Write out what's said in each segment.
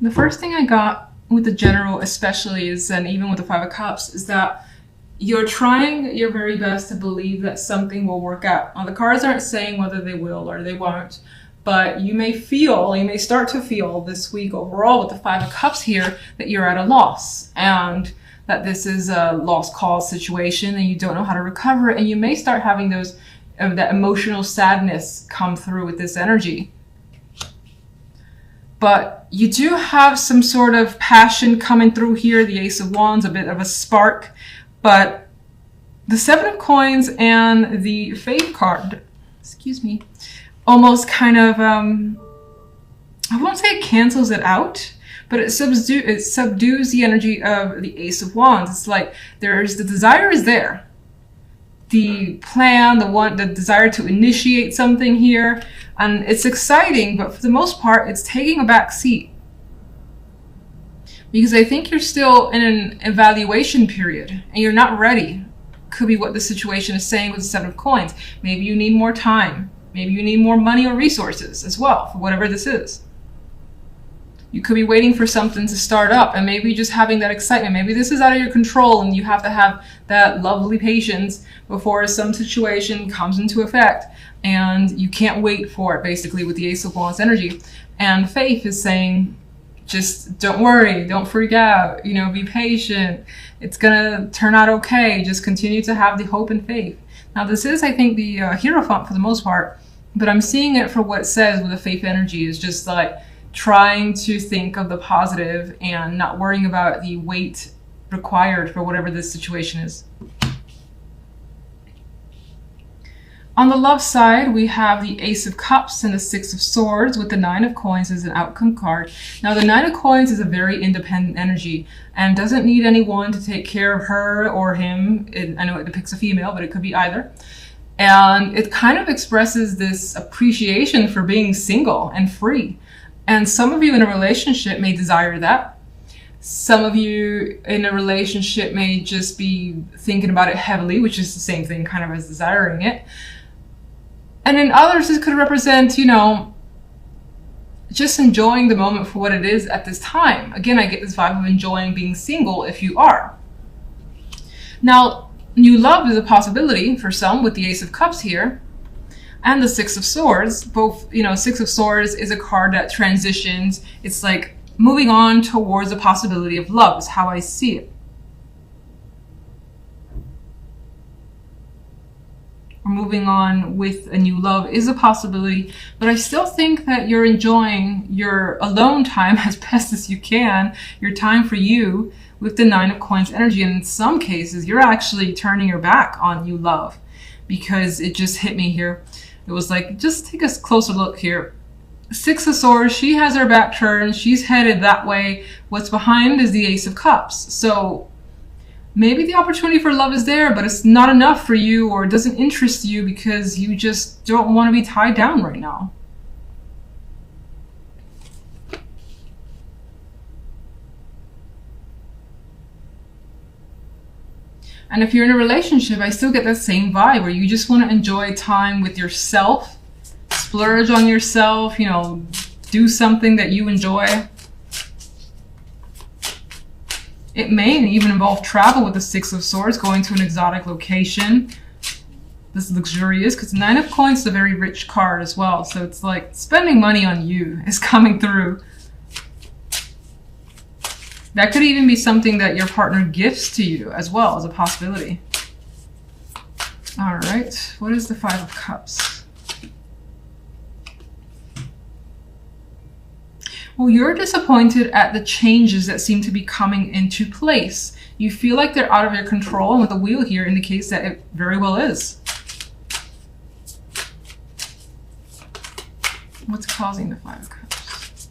The first thing I got with the general especially is, and even with the Five of Cups, is that you're trying your very best to believe that something will work out. Now, the cards aren't saying whether they will or they won't, but you may start to feel this week overall with the Five of Cups here that you're at a loss and that this is a lost cause situation and you don't know how to recover it. And you may start having that emotional sadness come through with this energy. But you do have some sort of passion coming through here. The Ace of Wands, a bit of a spark. But the Seven of Coins and the Faith card, almost kind of, I won't say it cancels it out, but it subdues the energy of the Ace of Wands. It's like the desire is there. The plan, the desire to initiate something here, and it's exciting, but for the most part, it's taking a back seat. Because I think you're still in an evaluation period and you're not ready. Could be what the situation is saying with the Seven of Coins. Maybe you need more time. Maybe you need more money or resources as well for whatever this is. You could be waiting for something to start up and maybe just having that excitement. Maybe this is out of your control and you have to have that lovely patience before some situation comes into effect and you can't wait for it, basically, with the Ace of Wands energy. And Faith is saying, just don't worry, don't freak out, be patient. It's gonna turn out okay. Just continue to have the hope and faith. Now this is, I think, the Hierophant for the most part, but I'm seeing it for what it says with the Faith energy is just like trying to think of the positive and not worrying about the weight required for whatever this situation is. On the love side, we have the Ace of Cups and the Six of Swords with the Nine of Coins as an outcome card. Now, the Nine of Coins is a very independent energy and doesn't need anyone to take care of her or him. I know it depicts a female, but it could be either. And it kind of expresses this appreciation for being single and free. And some of you in a relationship may desire that. Some of you in a relationship may just be thinking about it heavily, which is the same thing kind of as desiring it. And in others, this could represent, just enjoying the moment for what it is at this time. Again, I get this vibe of enjoying being single if you are. Now, new love is a possibility for some with the Ace of Cups here and the Six of Swords. Both, Six of Swords is a card that transitions. It's like moving on towards the possibility of love is how I see it. Or moving on with a new love is a possibility, but I still think that you're enjoying your alone time as best as you can, your time for you with the Nine of Coins energy. And in some cases, you're actually turning your back on new love because it just hit me here. It was like, just take a closer look here. Six of Swords, she has her back turned. She's headed that way. What's behind is the Ace of Cups. So maybe the opportunity for love is there, but it's not enough for you or it doesn't interest you because you just don't want to be tied down right now. And if you're in a relationship, I still get that same vibe where you just want to enjoy time with yourself, splurge on yourself, do something that you enjoy. It may even involve travel with the Six of Swords, going to an exotic location. This is luxurious because the Nine of Coins is a very rich card as well. So it's like spending money on you is coming through. That could even be something that your partner gifts to you as well as a possibility. All right, what is the Five of Cups? Well, you're disappointed at the changes that seem to be coming into place. You feel like they're out of your control, and with the wheel here indicates that it very well is. What's causing the Five of Cups?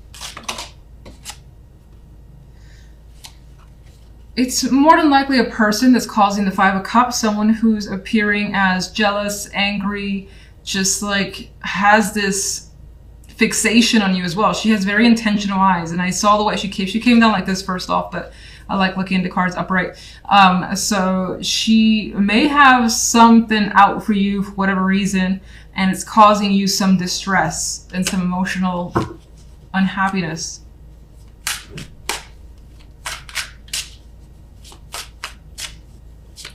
It's more than likely a person that's causing the Five of Cups, someone who's appearing as jealous, angry, just like has this fixation on you as well. She has very intentional eyes, and I saw the way she came down like this first off, but I like looking at the cards upright. So she may have something out for you for whatever reason, and it's causing you some distress and some emotional unhappiness.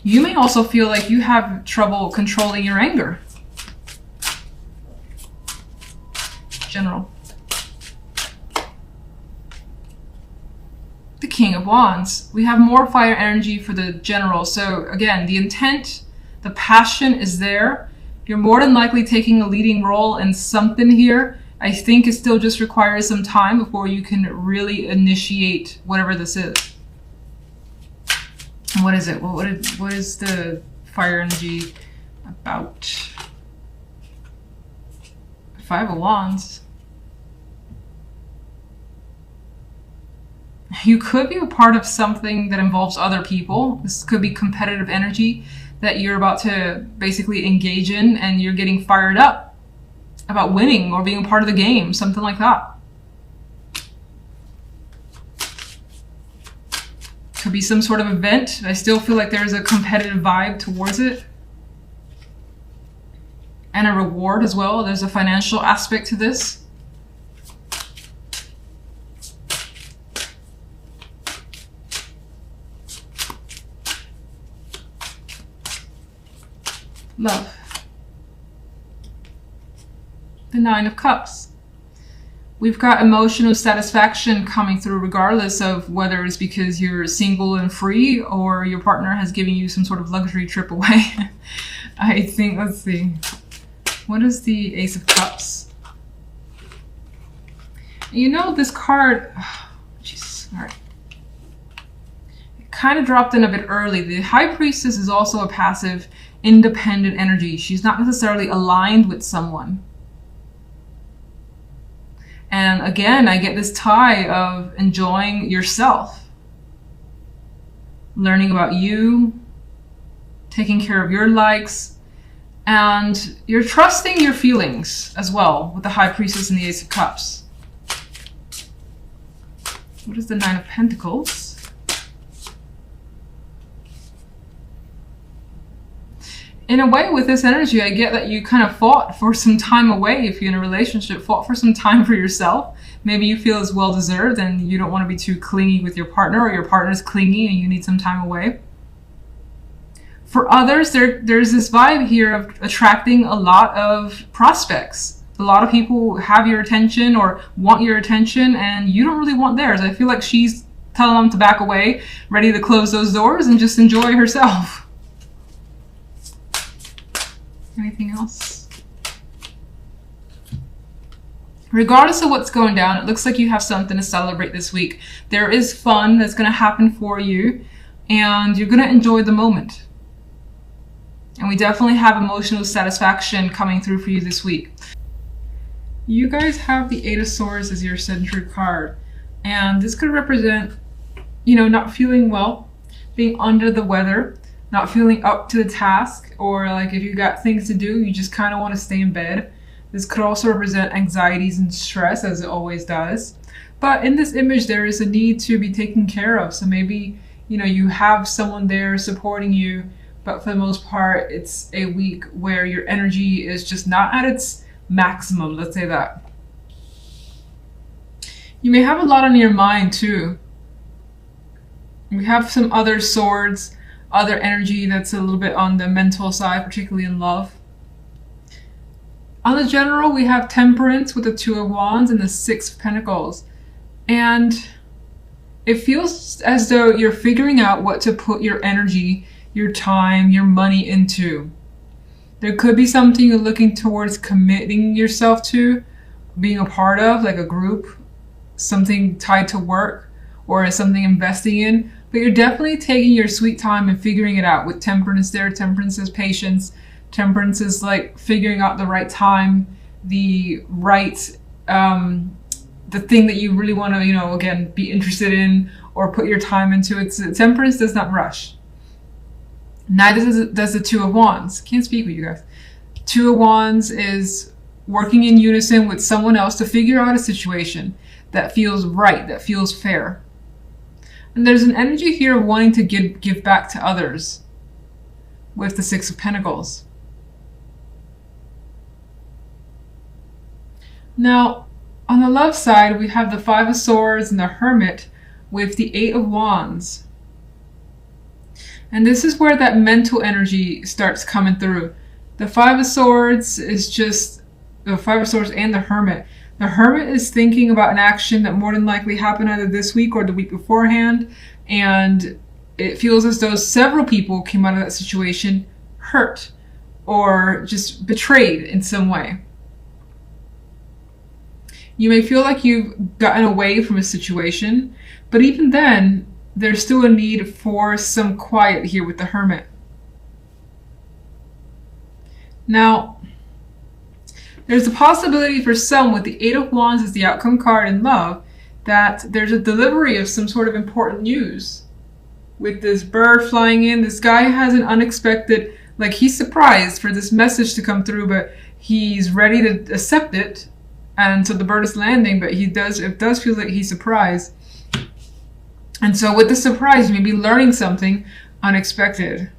You may also feel like you have trouble controlling your anger. General. The King of Wands. We have more fire energy for the general. So again, the intent, the passion is there. You're more than likely taking a leading role in something here. I think it still just requires some time before you can really initiate whatever this is. What is it? What is the fire energy about? Five of Wands. You could be a part of something that involves other people. This could be competitive energy that you're about to basically engage in, and you're getting fired up about winning or being part of the game, something like that. Could be some sort of event. I still feel like there's a competitive vibe towards it. And a reward as well. There's a financial aspect to this. Love. The Nine of Cups. We've got emotional satisfaction coming through regardless of whether it's because you're single and free or your partner has given you some sort of luxury trip away. I think, let's see. What is the Ace of Cups? You know, this card, oh, Jesus, all right. It kind of dropped in a bit early. The High Priestess is also a passive, independent energy. She's not necessarily aligned with someone. And again, I get this tie of enjoying yourself, learning about you, taking care of your likes, and you're trusting your feelings as well with the High Priestess and the Ace of Cups. What is the Nine of Pentacles? In a way, with this energy, I get that you kind of fought for some time away. If you're in a relationship, fought for some time for yourself. Maybe you feel it's well-deserved and you don't want to be too clingy with your partner, or your partner's clingy and you need some time away. For others, there's this vibe here of attracting a lot of prospects. A lot of people have your attention or want your attention, and you don't really want theirs. I feel like she's telling them to back away, ready to close those doors and just enjoy herself. Anything else? Regardless of what's going down, it looks like you have something to celebrate this week. There is fun that's going to happen for you, and you're going to enjoy the moment. And we definitely have emotional satisfaction coming through for you this week. You guys have the Eight of Swords as your central card, and this could represent, you know, not feeling well, being under the weather, not feeling up to the task, or like if you got things to do, you just kind of want to stay in bed. This could also represent anxieties and stress, as it always does. But in this image, there is a need to be taken care of. So maybe, you know, you have someone there supporting you, but for the most part, it's a week where your energy is just not at its maximum, let's say that. You may have a lot on your mind too. We have some other swords, other energy that's a little bit on the mental side, particularly in love. On the general, we have Temperance with the Two of Wands and the Six of Pentacles. And it feels as though you're figuring out what to put your energy, your time, your money into. There could be something you're looking towards committing yourself to, being a part of, like a group, something tied to work, or something investing in. But you're definitely taking your sweet time and figuring it out. With Temperance there, Temperance is patience. Temperance is like figuring out the right time, the right, the thing that you really want to, you know, again, be interested in or put your time into. Temperance does not rush. Neither does the Two of Wands. Can't speak with you guys. Two of Wands is working in unison with someone else to figure out a situation that feels right, that feels fair. And there's an energy here of wanting to give back to others with the Six of Pentacles. Now, on the love side, we have the Five of Swords and the Hermit with the Eight of Wands. And this is where that mental energy starts coming through. The Five of Swords is just the Five of Swords and the Hermit. The Hermit is thinking about an action that more than likely happened either this week or the week beforehand, and it feels as though several people came out of that situation hurt or just betrayed in some way. You may feel like you've gotten away from a situation, but even then, there's still a need for some quiet here with the Hermit. Now, there's a possibility for some with the Eight of Wands as the outcome card in love that there's a delivery of some sort of important news. With this bird flying in, this guy has an unexpected, like he's surprised for this message to come through, but he's ready to accept it. And so the bird is landing, but it does feel like he's surprised. And so with the surprise, you may be learning something unexpected.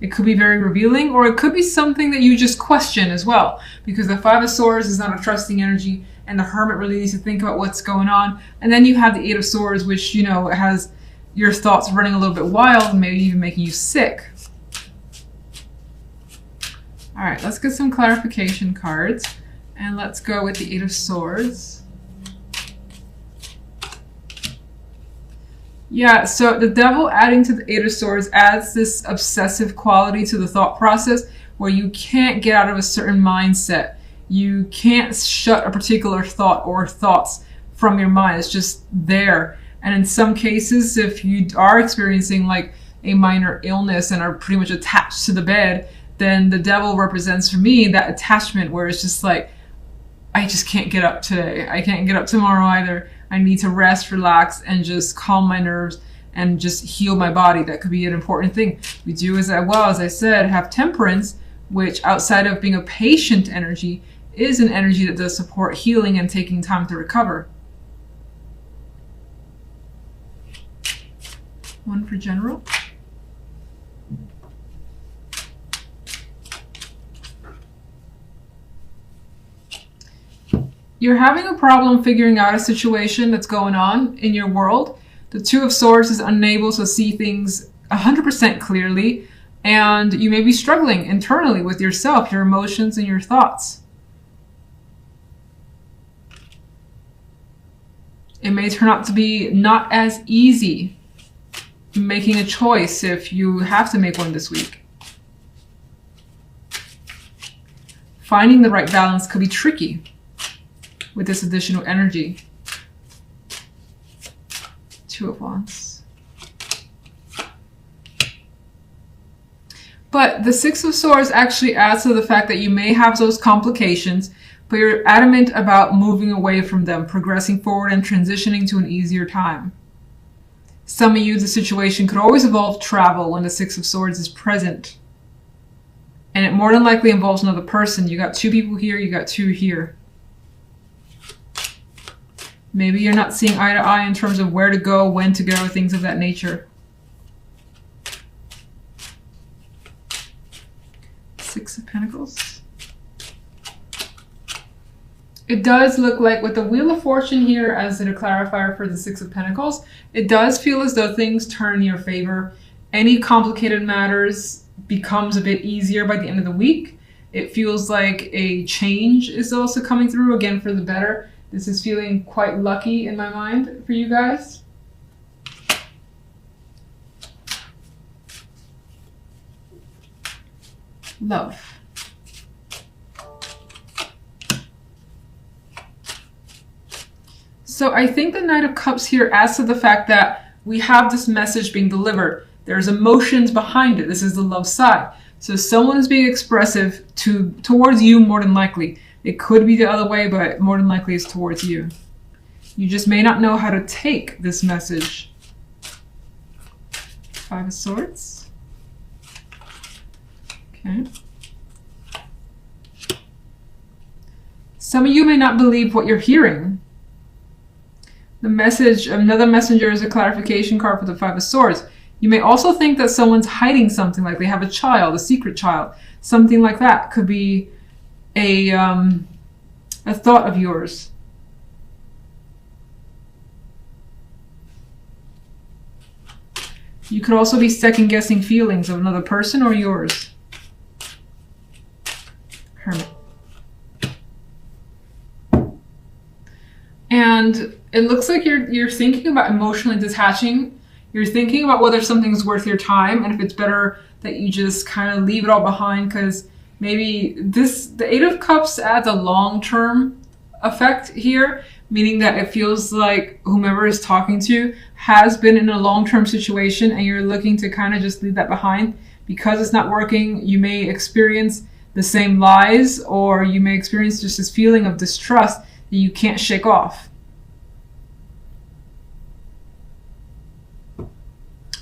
It could be very revealing, or it could be something that you just question as well, because the Five of Swords is not a trusting energy, and the Hermit really needs to think about what's going on. And then you have the Eight of Swords, which, you know, has your thoughts running a little bit wild and maybe even making you sick. All right, let's get some clarification cards, and let's go with the Eight of Swords. Yeah, so the Devil adding to the Eight of Swords adds this obsessive quality to the thought process where you can't get out of a certain mindset. You can't shut a particular thought or thoughts from your mind. It's just there. And in some cases, if you are experiencing like a minor illness and are pretty much attached to the bed, then the Devil represents for me that attachment where it's just like, I just can't get up today. I can't get up tomorrow either. I need to rest, relax, and just calm my nerves and just heal my body. That could be an important thing. We do as well, as I said, have Temperance, which outside of being a patient energy, is an energy that does support healing and taking time to recover. One for general. You're having a problem figuring out a situation that's going on in your world. The Two of Swords is unable to see things 100% clearly, and you may be struggling internally with yourself, your emotions, and your thoughts. It may turn out to be not as easy making a choice if you have to make one this week. Finding the right balance could be tricky with this additional energy. Two of Wands. But the Six of Swords actually adds to the fact that you may have those complications, but you're adamant about moving away from them, progressing forward and transitioning to an easier time. Some of you, the situation could always involve travel when the Six of Swords is present. And it more than likely involves another person. You got two people here, you got two here. Maybe you're not seeing eye to eye in terms of where to go, when to go, things of that nature. Six of Pentacles. It does look like with the Wheel of Fortune here as a clarifier for the Six of Pentacles, it does feel as though things turn in your favor. Any complicated matters becomes a bit easier by the end of the week. It feels like a change is also coming through, again, for the better. This is feeling quite lucky in my mind for you guys. Love. So I think the Knight of Cups here adds to the fact that we have this message being delivered. There's emotions behind it. This is the love side. So someone is being expressive towards you more than likely. It could be the other way, but more than likely it's towards you. You just may not know how to take this message. Five of Swords. Okay. Some of you may not believe what you're hearing. The message, another messenger is a clarification card for the Five of Swords. You may also think that someone's hiding something, like they have a child, a secret child. Something like that could be a thought of yours. You could also be second-guessing feelings of another person or yours. Hermit. And it looks like you're thinking about emotionally detaching. You're thinking about whether something's worth your time and if it's better that you just kind of leave it all behind, because maybe the Eight of Cups adds a long-term effect here, meaning that it feels like whomever is talking to you has been in a long-term situation and you're looking to kind of just leave that behind. Because it's not working, you may experience the same lies, or you may experience just this feeling of distrust that you can't shake off.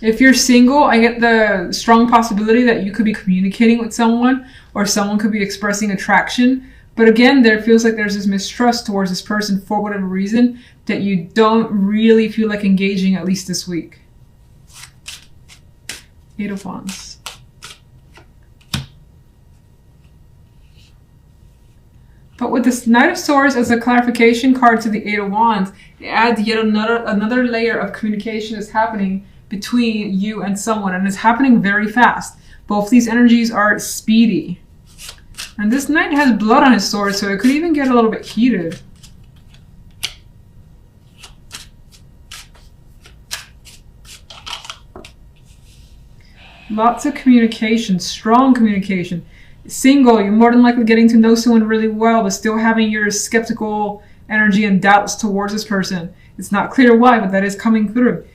If you're single, I get the strong possibility that you could be communicating with someone, or someone could be expressing attraction. But again, there feels like there's this mistrust towards this person for whatever reason that you don't really feel like engaging, at least this week. Eight of Wands. But with this Knight of Swords as a clarification card to the Eight of Wands, it adds yet another layer of communication is happening between you and someone, and it's happening very fast. Both these energies are speedy. And this knight has blood on his sword, so it could even get a little bit heated. Lots of communication, strong communication. Single, you're more than likely getting to know someone really well, but still having your skeptical energy and doubts towards this person. It's not clear why, but that is coming through.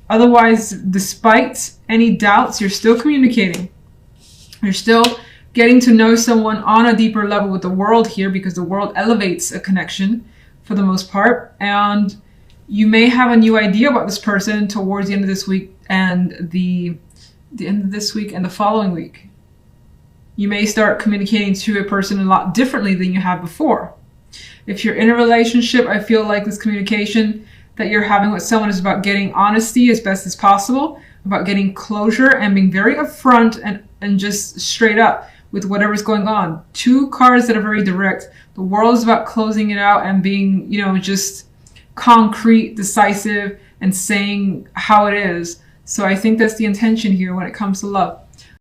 Otherwise, despite any doubts, you're still communicating. You're still getting to know someone on a deeper level with the world here, because the world elevates a connection for the most part. And you may have a new idea about this person towards the end of this week and the end of this week and the following week. You may start communicating to a person a lot differently than you have before. If you're in a relationship, I feel like this communication that you're having with someone is about getting honesty as best as possible, about getting closure and being very upfront and just straight up with whatever's going on. Two cards that are very direct. The World is about closing it out and being, just concrete, decisive, and saying how it is. So I think that's the intention here when it comes to love.